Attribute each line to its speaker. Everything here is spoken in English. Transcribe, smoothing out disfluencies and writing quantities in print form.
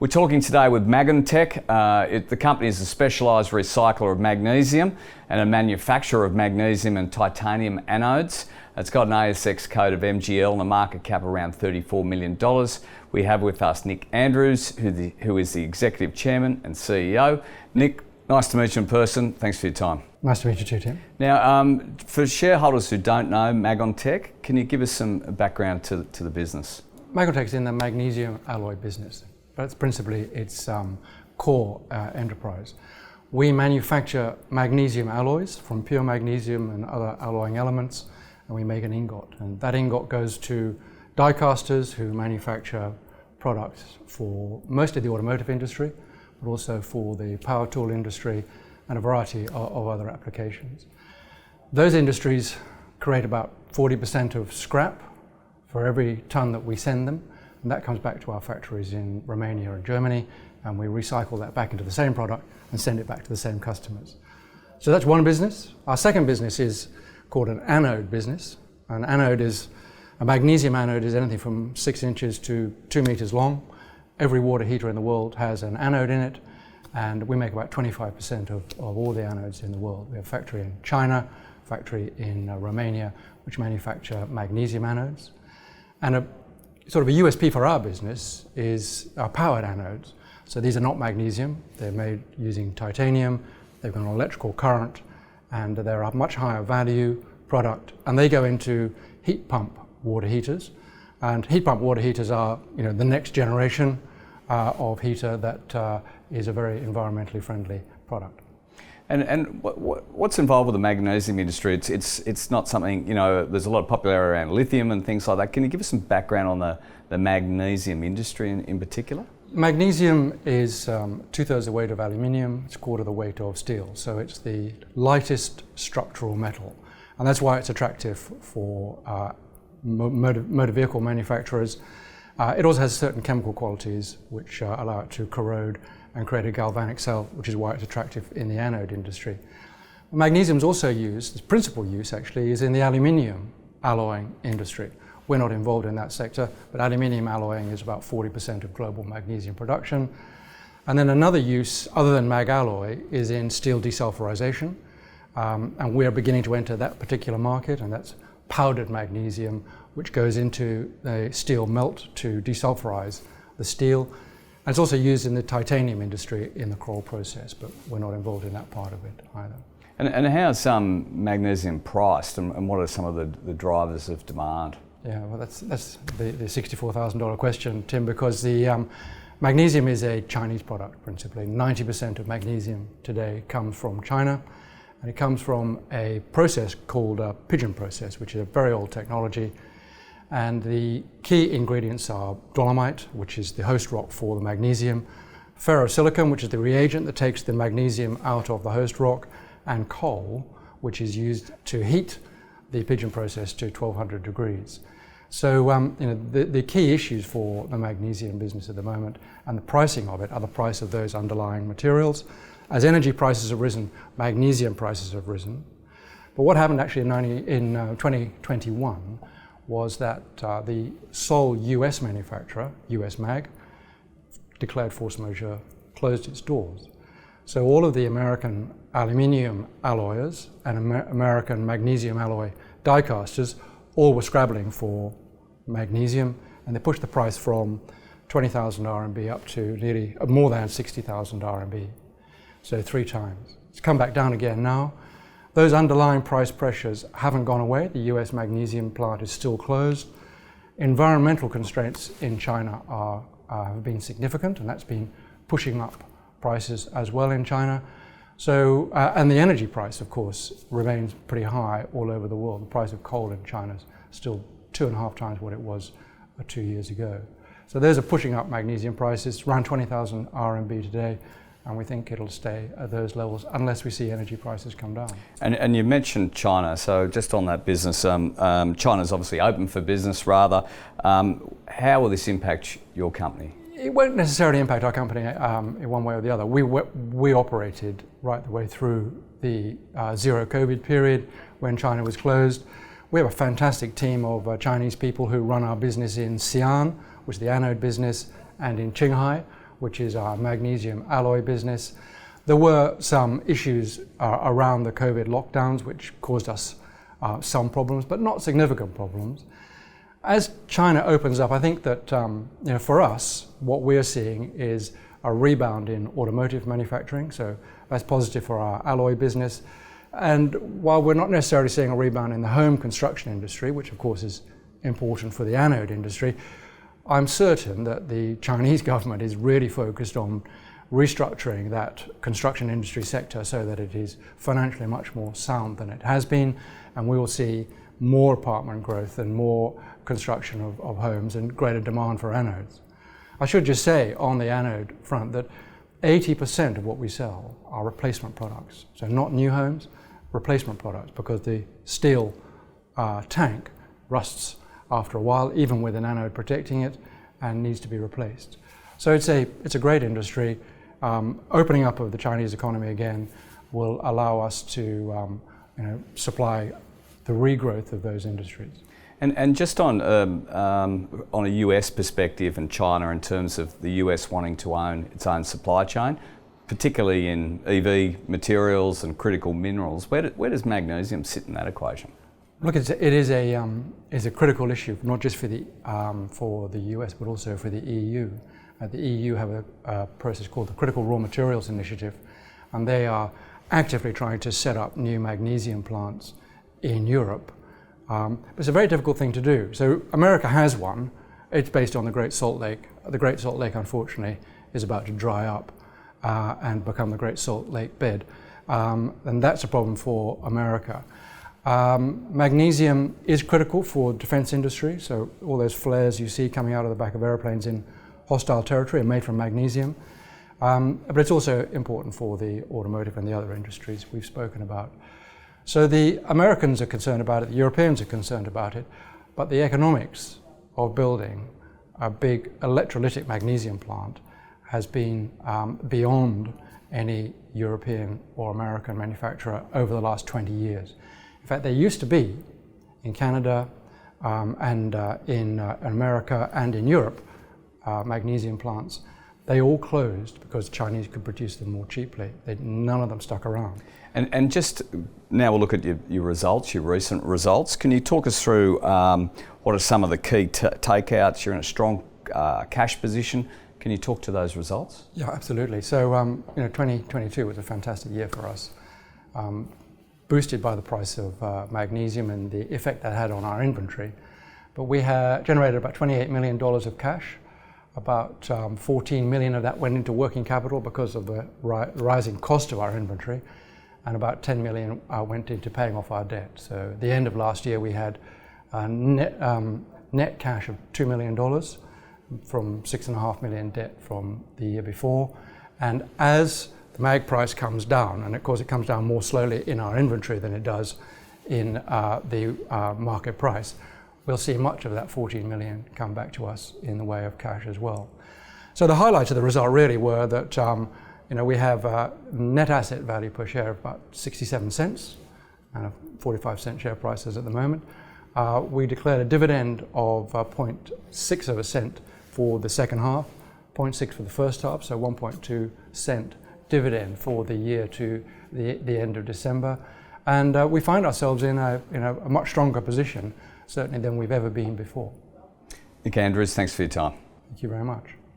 Speaker 1: We're talking today with Magontec. The company is a specialised recycler of magnesium and a manufacturer of magnesium and titanium anodes. It's got an ASX code of MGL and a market cap around $34 million. We have with us Nick Andrews, who is the Executive Chairman and CEO. Nick, nice to meet you in person. Thanks for your time.
Speaker 2: Nice to meet you too, Tim.
Speaker 1: Now, for shareholders who don't know Magontec, can you give us some background to the business?
Speaker 2: Magontec's in the magnesium alloy business. That's principally its core enterprise. We manufacture magnesium alloys from pure magnesium and other alloying elements, and we make an ingot. And that ingot goes to die casters who manufacture products for mostly the automotive industry, but also for the power tool industry and a variety of other applications. Those industries create about 40% of scrap for every ton that we send them. And that comes back to our factories in Romania and Germany, and we recycle that back into the same product and send it back to the same customers. So that's one business. Our second business is called an anode business. A magnesium anode is anything from 6 inches to 2 meters long. Every water heater in the world has an anode in it, and we make about 25% of all the anodes in the world. We have a factory in China, a factory in Romania, which manufacture magnesium anodes. And a sort of a USP for our business is our powered anodes. So these are not magnesium, they're made using titanium, they've got an electrical current, and they're a much higher value product, and they go into heat pump water heaters. And heat pump water heaters are the next generation of heater that is a very environmentally friendly product.
Speaker 1: And what's involved with the magnesium industry? It's not something, there's a lot of popularity around lithium and things like that. Can you give us some background on the magnesium industry in particular?
Speaker 2: Magnesium is 2/3 the weight of aluminium, it's 1/4 the weight of steel. So it's the lightest structural metal. And that's why it's attractive for motor vehicle manufacturers. It also has certain chemical qualities which allow it to corrode and create a galvanic cell, which is why it's attractive in the anode industry. Magnesium is also used, its principal use actually, is in the aluminium alloying industry. We're not involved in that sector, but aluminium alloying is about 40% of global magnesium production. And then another use, other than mag alloy, is in steel desulfurization. And we're beginning to enter that particular market, and that's powdered magnesium, which goes into the steel melt to desulfurize the steel. And it's also used in the titanium industry in the Kroll process, but we're not involved in that part of it either.
Speaker 1: And how's magnesium priced, and what are some of the drivers of demand?
Speaker 2: Yeah, well, that's the $64,000 question, Tim, because the magnesium is a Chinese product principally. 90% of magnesium today comes from China, and it comes from a process called a pigeon process, which is a very old technology. And the key ingredients are dolomite, which is the host rock for the magnesium, ferrosilicon, which is the reagent that takes the magnesium out of the host rock, and coal, which is used to heat the pigeon process to 1200 degrees. So the key issues for the magnesium business at the moment and the pricing of it are the price of those underlying materials. As energy prices have risen, magnesium prices have risen. But what happened actually in 2021 was that the sole US manufacturer, US Mag, declared force majeure, closed its doors. So all of the American aluminium alloyers and American magnesium alloy die casters all were scrabbling for magnesium, and they pushed the price from 20,000 RMB up to nearly more than 60,000 RMB. So 3 times. It's come back down again now. Those underlying price pressures haven't gone away. The US magnesium plant is still closed. Environmental constraints in China have been significant, and that's been pushing up prices as well in China. So, and the energy price, of course, remains pretty high all over the world. The price of coal in China is still 2.5 times what it was 2 years ago. So those are pushing up magnesium prices, around 20,000 RMB today. And we think it'll stay at those levels unless we see energy prices come down.
Speaker 1: And you mentioned China, so just on that business, China's obviously open for business rather. How will this impact your company?
Speaker 2: It won't necessarily impact our company in one way or the other. We operated right the way through the zero COVID period when China was closed. We have a fantastic team of Chinese people who run our business in Xi'an, which is the anode business, and in Qinghai, which is our magnesium alloy business. There were some issues around the COVID lockdowns, which caused us some problems, but not significant problems. As China opens up, I think that for us, what we're seeing is a rebound in automotive manufacturing, so that's positive for our alloy business. And while we're not necessarily seeing a rebound in the home construction industry, which of course is important for the anode industry, I'm certain that the Chinese government is really focused on restructuring that construction industry sector so that it is financially much more sound than it has been, and we will see more apartment growth and more construction of homes and greater demand for anodes. I should just say on the anode front that 80% of what we sell are replacement products, so not new homes, replacement products, because the steel tank rusts after a while, even with an anode protecting it, and needs to be replaced. So it's a great industry. Opening up of the Chinese economy again will allow us to supply the regrowth of those industries.
Speaker 1: And just on a US perspective and China, in terms of the US wanting to own its own supply chain, particularly in EV materials and critical minerals, where does magnesium sit in that equation?
Speaker 2: Look, it is a critical issue, not just for the US, but also for the EU. The EU have a process called the Critical Raw Materials Initiative, and they are actively trying to set up new magnesium plants in Europe. But it's a very difficult thing to do. So America has one. It's based on the Great Salt Lake. The Great Salt Lake, unfortunately, is about to dry up and become the Great Salt Lake bed. And that's a problem for America. Magnesium is critical for the defense industry. So all those flares you see coming out of the back of airplanes in hostile territory are made from magnesium. But it's also important for the automotive and the other industries we've spoken about. So the Americans are concerned about it, the Europeans are concerned about it, but the economics of building a big electrolytic magnesium plant has been beyond any European or American manufacturer over the last 20 years. In fact, there used to be in Canada and in America and in Europe magnesium plants. They all closed because the Chinese could produce them more cheaply. None of them stuck around.
Speaker 1: And just now we'll look at your results, your recent results. Can you talk us through what are some of the key takeouts? You're in a strong cash position. Can you talk to those results?
Speaker 2: Yeah, absolutely. So 2022 was a fantastic year for us, boosted by the price of magnesium and the effect that had on our inventory. But we generated about $28 million of cash. About 14 million of that went into working capital because of the rising cost of our inventory, and about 10 million went into paying off our debt. So at the end of last year we had net cash of $2 million from 6.5 million debt from the year before. And as the mag price comes down, and of course it comes down more slowly in our inventory than it does in the market price, we'll see much of that 14 million come back to us in the way of cash as well. So the highlights of the result really were that we have a net asset value per share of about 67 cents and a 45-cent share prices at the moment. We declared a dividend of 0.6 of a cent for the second half, 0.6 for the first half, so 1.2 cent dividend for the year to the end of December. And we find ourselves in a much stronger position, certainly than we've ever been before.
Speaker 1: Nick Andrews, thanks for your time.
Speaker 2: Thank you very much.